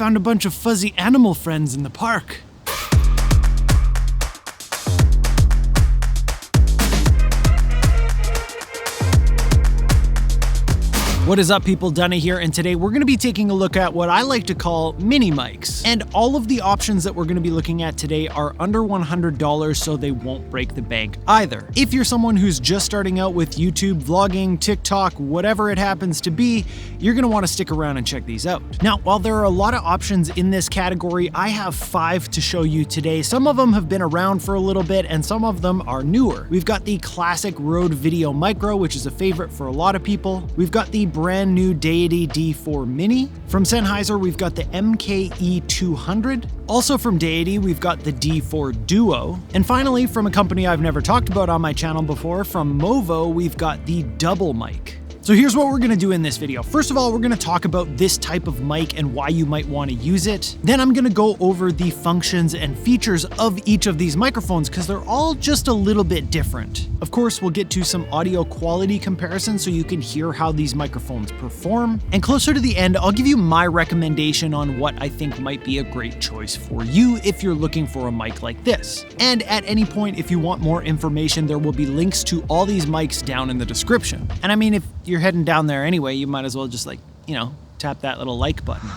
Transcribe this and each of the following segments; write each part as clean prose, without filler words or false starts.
found a bunch of fuzzy animal friends in the park. What is up, people? Dunna here, and today we're going to be taking a look at what I like to call mini mics. And all of the options that we're going to be looking at today are under $100, so they won't break the bank either. If you're someone who's just starting out with YouTube, vlogging, TikTok, whatever it happens to be, you're going to want to stick around and check these out. Now, while there are a lot of options in this category, I have 5 to show you today. Some of them have been around for a little bit, and some of them are newer. We've got the classic Rode VideoMicro, which is a favorite for a lot of people. We've got the brand new Deity D4 Mini. From Sennheiser, we've got the MKE200. Also from Deity, we've got the D4 Duo. And finally, from a company I've never talked about on my channel before, from Movo, we've got the DoubleMic. So here's what we're gonna do in this video. First of all, we're gonna talk about this type of mic and why you might wanna use it. Then I'm gonna go over the functions and features of each of these microphones because they're all just a little bit different. Of course, we'll get to some audio quality comparisons so you can hear how these microphones perform. And closer to the end, I'll give you my recommendation on what I think might be a great choice for you if you're looking for a mic like this. And at any point, if you want more information, there will be links to all these mics down in the description. And I mean, if you're heading down there anyway, you might as well just tap that little like button.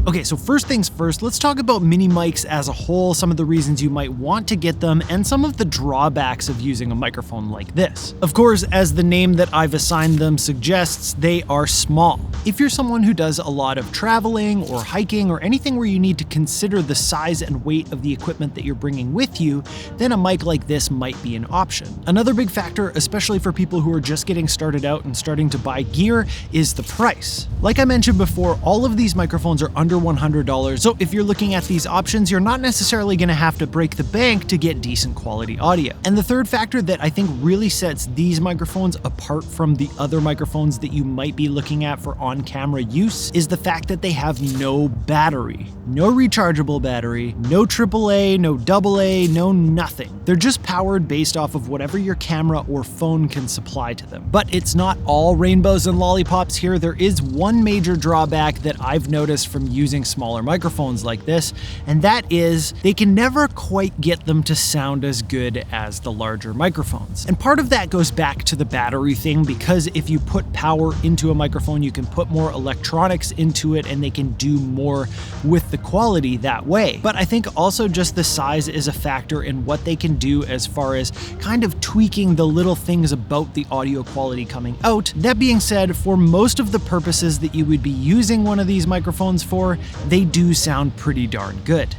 Okay, so first things first, let's talk about mini mics as a whole, some of the reasons you might want to get them, and some of the drawbacks of using a microphone like this. Of course, as the name that I've assigned them suggests, they are small. If you're someone who does a lot of traveling or hiking or anything where you need to consider the size and weight of the equipment that you're bringing with you, then a mic like this might be an option. Another big factor, especially for people who are just getting started out and starting to buy gear, is the price. Like I mentioned before, all of these microphones are under $100, so if you're looking at these options, you're not necessarily going to have to break the bank to get decent quality audio. And the third factor that I think really sets these microphones apart from the other microphones that you might be looking at for on-camera use is the fact that they have no battery. No rechargeable battery, no AAA, no AA, no nothing. They're just powered based off of whatever your camera or phone can supply to them. But it's not all rainbows and lollipops here. There is one major drawback that I've noticed from using smaller microphones like this, and that is they can never quite get them to sound as good as the larger microphones. And part of that goes back to the battery thing, because if you put power into a microphone, you can put more electronics into it and they can do more with the quality that way. But I think also just the size is a factor in what they can do as far as kind of tweaking the little things about the audio quality coming out. That being said, for most of the purposes that you would be using one of these microphones for, they do sound pretty darn good.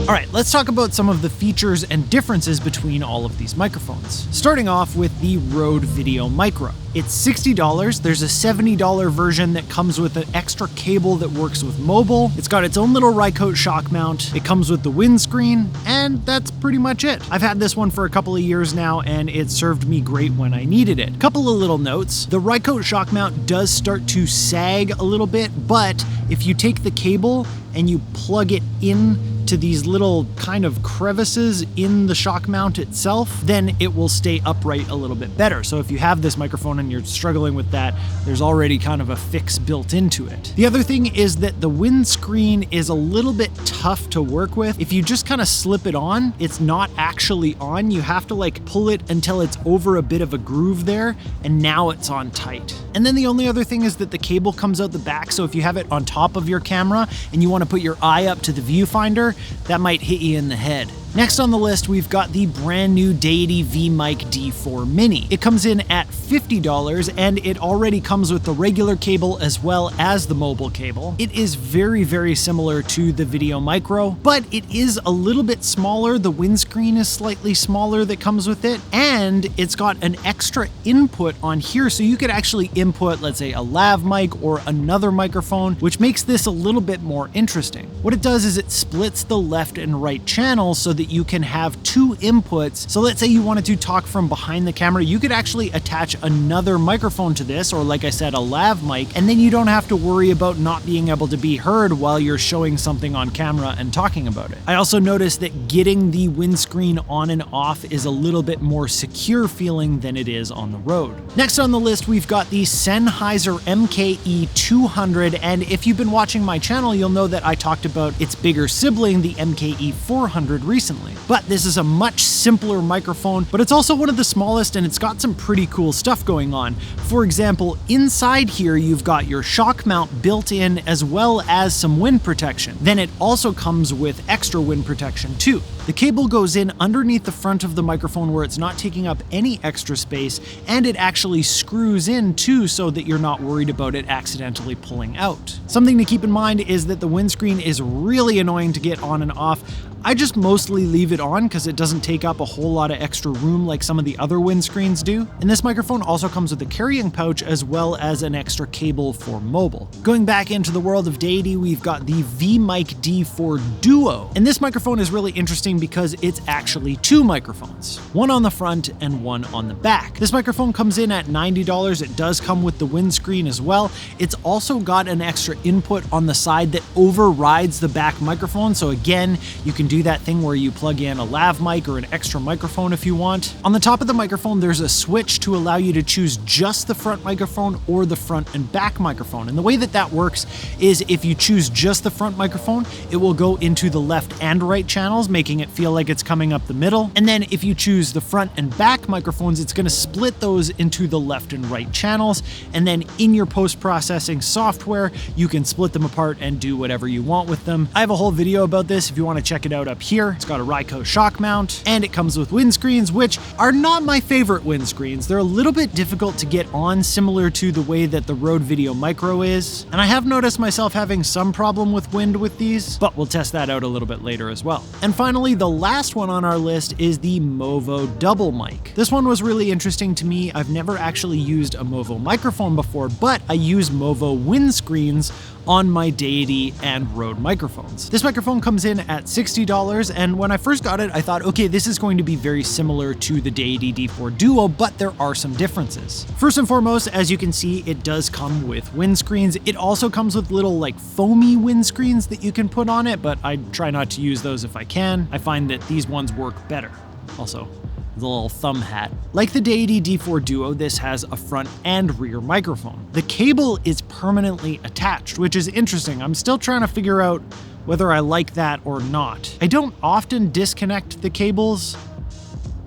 All right, let's talk about some of the features and differences between all of these microphones. Starting off with the Rode VideoMicro. It's $60. There's a $70 version that comes with an extra cable that works with mobile. It's got its own little Rycote shock mount. It comes with the windscreen, and that's pretty much it. I've had this one for a couple of years now, and it served me great when I needed it. Couple of little notes. The Rycote shock mount does start to sag a little bit, but if you take the cable and you plug it in to these little kind of crevices in the shock mount itself, then it will stay upright a little bit better. So if you have this microphone and you're struggling with that, there's already kind of a fix built into it. The other thing is that the windscreen is a little bit tough to work with. If you just kind of slip it on, it's not actually on. You have to like pull it until it's over a bit of a groove there, and now it's on tight. And then the only other thing is that the cable comes out the back, so if you have it on top of your camera and you want to put your eye up to the viewfinder, that might hit you in the head. Next on the list, we've got the brand new Deity VideoMic D4 Mini. It comes in at $50, and it already comes with the regular cable as well as the mobile cable. It is very, very similar to the VideoMicro, but it is a little bit smaller. The windscreen is slightly smaller that comes with it, and it's got an extra input on here, so you could actually input, let's say, a lav mic or another microphone, which makes this a little bit more interesting. What it does is it splits the left and right channels so that you can have two inputs. So let's say you wanted to talk from behind the camera, you could actually attach another microphone to this, or like I said, a lav mic, and then you don't have to worry about not being able to be heard while you're showing something on camera and talking about it. I also noticed that getting the windscreen on and off is a little bit more secure feeling than it is on the road. Next on the list, we've got the Sennheiser MKE 200, and if you've been watching my channel, you'll know that I talked about its bigger sibling, the MKE 400, recently. But this is a much simpler microphone, but it's also one of the smallest, and it's got some pretty cool stuff going on. For example, inside here, you've got your shock mount built in, as well as some wind protection. Then it also comes with extra wind protection too. The cable goes in underneath the front of the microphone where it's not taking up any extra space, and it actually screws in too so that you're not worried about it accidentally pulling out. Something to keep in mind is that the windscreen is really annoying to get on and off. I just mostly leave it on because it doesn't take up a whole lot of extra room like some of the other windscreens do. And this microphone also comes with a carrying pouch as well as an extra cable for mobile. Going back into the world of Deity, we've got the VideoMic D4 Duo. And this microphone is really interesting because it's actually two microphones, one on the front and one on the back. This microphone comes in at $90. It does come with the windscreen as well. It's also got an extra input on the side that overrides the back microphone. So again, you can do that thing where you plug in a lav mic or an extra microphone if you want. On the top of the microphone, there's a switch to allow you to choose just the front microphone or the front and back microphone. And the way that that works is if you choose just the front microphone, it will go into the left and right channels, making it feel like it's coming up the middle. And then if you choose the front and back microphones, it's going to split those into the left and right channels. And then in your post-processing software, you can split them apart and do whatever you want with them. I have a whole video about this if you want to check it out up here. It's got a Ryko shock mount, and it comes with windscreens, which are not my favorite windscreens. They're a little bit difficult to get on, similar to the way that the Rode VideoMicro is. And I have noticed myself having some problem with wind with these, but we'll test that out a little bit later as well. And finally, the last one on our list is the Movo DoubleMic. This one was really interesting to me. I've never actually used a Movo microphone before, but I use Movo windscreens on my Deity and Rode microphones. This microphone comes in at $60, and when I first got it, I thought, okay, this is going to be very similar to the Deity D4 Duo, but there are some differences. First and foremost, as you can see, it does come with windscreens. It also comes with little like foamy windscreens that you can put on it, but I try not to use those if I can. I find that these ones work better. Also, the little thumb hat. Like the Deity D4 Duo, this has a front and rear microphone. The cable is permanently attached, which is interesting. I'm still trying to figure out whether I like that or not. I don't often disconnect the cables,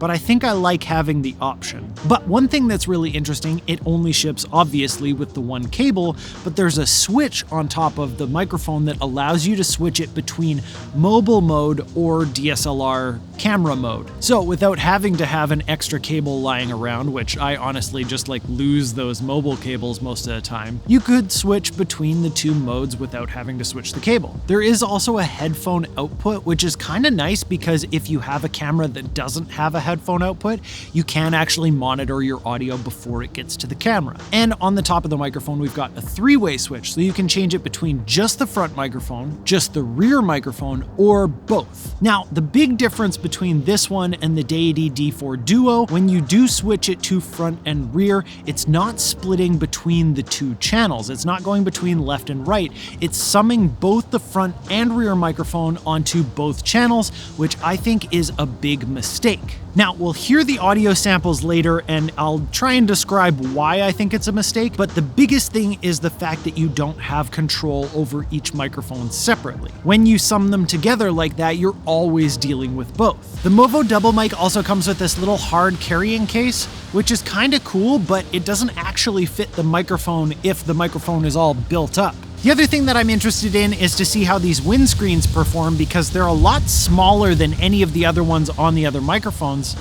but I think I like having the option. But one thing that's really interesting, it only ships obviously with the one cable, but there's a switch on top of the microphone that allows you to switch it between mobile mode or DSLR camera mode. So without having to have an extra cable lying around, which I honestly just like lose those mobile cables most of the time, you could switch between the two modes without having to switch the cable. There is also a headphone output, which is kind of nice because if you have a camera that doesn't have a headphone output, you can actually monitor your audio before it gets to the camera. And on the top of the microphone, we've got a three-way switch, so you can change it between just the front microphone, just the rear microphone, or both. Now, the big difference between this one and the Deity D4 Duo, when you do switch it to front and rear, it's not splitting between the two channels. It's not going between left and right. It's summing both the front and rear microphone onto both channels, which I think is a big mistake. Now, we'll hear the audio samples later, and I'll try and describe why I think it's a mistake, but the biggest thing is the fact that you don't have control over each microphone separately. When you sum them together like that, you're always dealing with both. The Movo DoubleMic also comes with this little hard carrying case, which is kind of cool, but it doesn't actually fit the microphone if the microphone is all built up. The other thing that I'm interested in is to see how these windscreens perform, because they're a lot smaller than any of the other ones on the other microphones,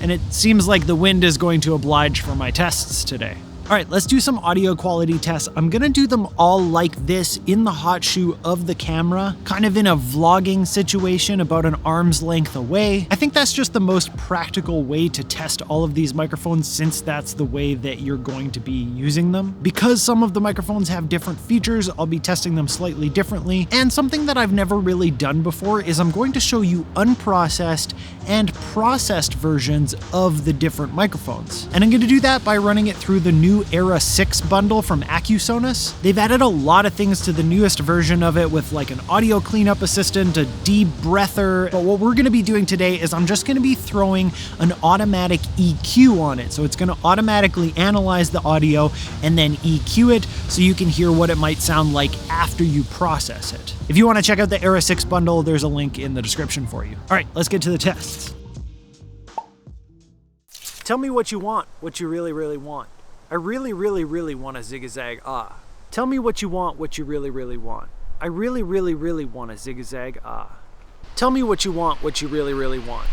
and it seems like the wind is going to oblige for my tests today. All right, let's do some audio quality tests. I'm gonna do them all like this in the hot shoe of the camera, kind of in a vlogging situation about an arm's length away. I think that's just the most practical way to test all of these microphones, since that's the way that you're going to be using them. Because some of the microphones have different features, I'll be testing them slightly differently. And something that I've never really done before is I'm going to show you unprocessed and processed versions of the different microphones. And I'm gonna do that by running it through the new Era 6 bundle from Accusonus. They've added a lot of things to the newest version of it, with like an audio cleanup assistant, a debreather. But what we're gonna be doing today is I'm just gonna be throwing an automatic EQ on it. So it's gonna automatically analyze the audio and then EQ it so you can hear what it might sound like after you process it. If you wanna check out the Era 6 bundle, there's a link in the description for you. All right, let's get to the tests. Tell me what you want, what you really, really want. I really, really, really want a zigzag ah. Tell me what you want, what you really, really want. I really, really, really want a zigzag ah. Tell me what you want, what you really, really want.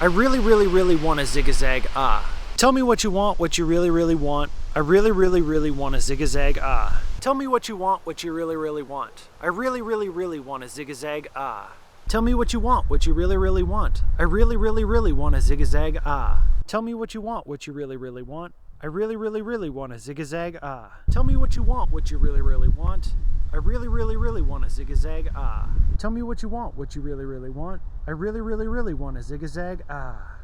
I really, really, really want a zigzag ah. Tell me what you want, what you really, really want. I really, really, really want a zigzag ah. Tell me what you want, what you really, really want. I really, really, really want a zigzag ah. Tell me what you want, what you really, really want. I really, really, really want a zigzag ah. Tell me what you want, what you really, really want. I really, really, really want a zigzag ah. Tell me what you want, what you really, really want. I really, really, really want a zigzag ah. Tell me what you want, what you really, really want. I really, really, really want a zigzag ah.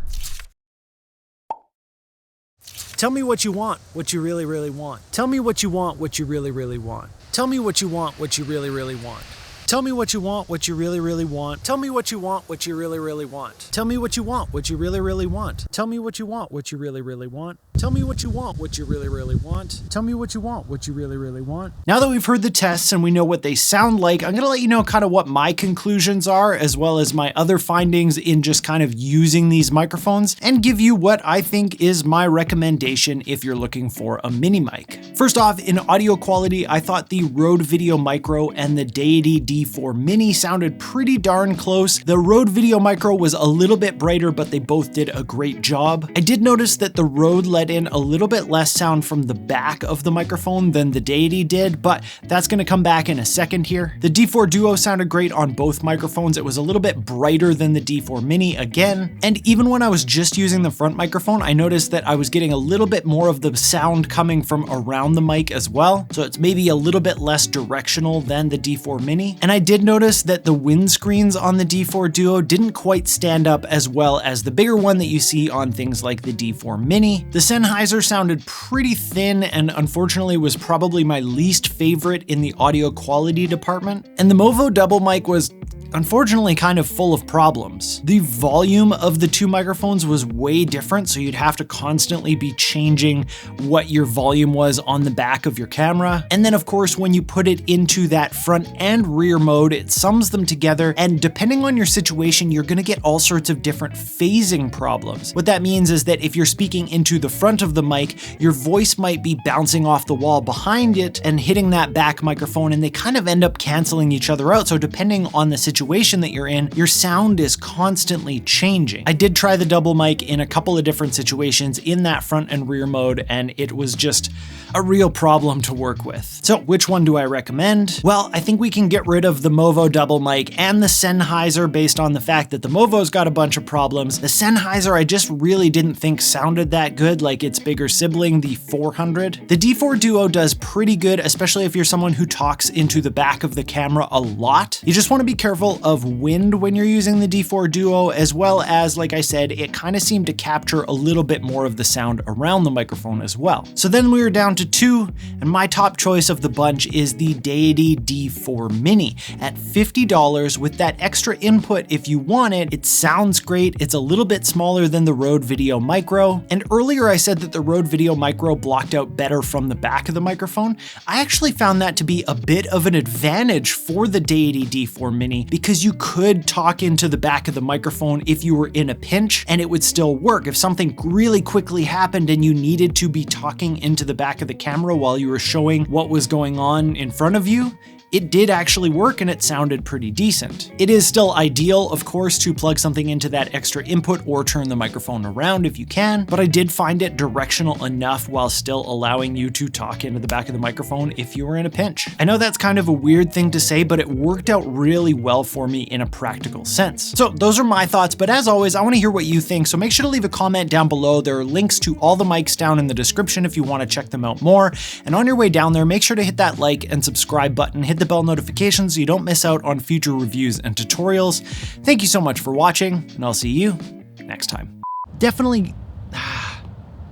Tell me what you want, what you really, really want. Tell me what you want, what you really, really want. Tell me what you want, what you really, really want. Tell me what you want, what you really, really want. Tell me what you want, what you really, really want. Tell me what you want, what you really, really want. Tell me what you want, what you really, really want. Tell me what you want, what you really, really want. Tell me what you want, what you really, really want. Now that we've heard the tests and we know what they sound like, I'm gonna let you know kind of what my conclusions are, as well as my other findings in just kind of using these microphones, and give you what I think is my recommendation if you're looking for a mini mic. First off, in audio quality, I thought the Rode VideoMicro and the Deity D4 Mini sounded pretty darn close. The Rode VideoMicro was a little bit brighter, but they both did a great job. I did notice that the Rode let in a little bit less sound from the back of the microphone than the Deity did, but that's gonna come back in a second here. The D4 Duo sounded great on both microphones. It was a little bit brighter than the D4 Mini again. And even when I was just using the front microphone, I noticed that I was getting a little bit more of the sound coming from around the mic as well. So it's maybe a little bit less directional than the D4 Mini. And I did notice that the windscreens on the D4 Duo didn't quite stand up as well as the bigger one that you see on things like the D4 Mini. The Sennheiser sounded pretty thin and unfortunately was probably my least favorite in the audio quality department. And the Movo DoubleMic was unfortunately kind of full of problems. The volume of the two microphones was way different, so you'd have to constantly be changing what your volume was on the back of your camera. And then of course, when you put it into that front and rear mode, it sums them together, and depending on your situation, you're gonna get all sorts of different phasing problems. What that means is that if you're speaking into the front of the mic, your voice might be bouncing off the wall behind it and hitting that back microphone, and they kind of end up canceling each other out. So depending on the situation that you're in, your sound is constantly changing. I did try the DoubleMic in a couple of different situations in that front and rear mode, and it was just a real problem to work with. So which one do I recommend? Well, I think we can get rid of the Movo DoubleMic and the Sennheiser based on the fact that the Movo's got a bunch of problems. The Sennheiser I just really didn't think sounded that good, like its bigger sibling, the 400. The D4 Duo does pretty good, especially if you're someone who talks into the back of the camera a lot. You just want to be careful of wind when you're using the D4 Duo, as well as, like I said, it kind of seemed to capture a little bit more of the sound around the microphone as well. So then we were down to two, and my top choice of the bunch is the Deity D4 Mini at $50 with that extra input if you want it. It sounds great. It's a little bit smaller than the Rode VideoMicro. And earlier I said that the Rode VideoMicro blocked out better from the back of the microphone. I actually found that to be a bit of an advantage for the Deity D4 Mini, because you could talk into the back of the microphone if you were in a pinch and it would still work. If something really quickly happened and you needed to be talking into the back of the camera while you were showing what was going on in front of you, it did actually work and it sounded pretty decent. It is still ideal, of course, to plug something into that extra input or turn the microphone around if you can, but I did find it directional enough while still allowing you to talk into the back of the microphone if you were in a pinch. I know that's kind of a weird thing to say, but it worked out really well for me in a practical sense. So those are my thoughts, but as always, I want to hear what you think, so make sure to leave a comment down below. There are links to all the mics down in the description if you want to check them out more. And on your way down there, make sure to hit that like and subscribe button, hit the bell notification so you don't miss out on future reviews and tutorials. Thank you so much for watching, and I'll see you next time. Definitely,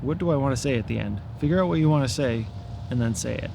what do I want to say at the end? Figure out what you want to say and then say it.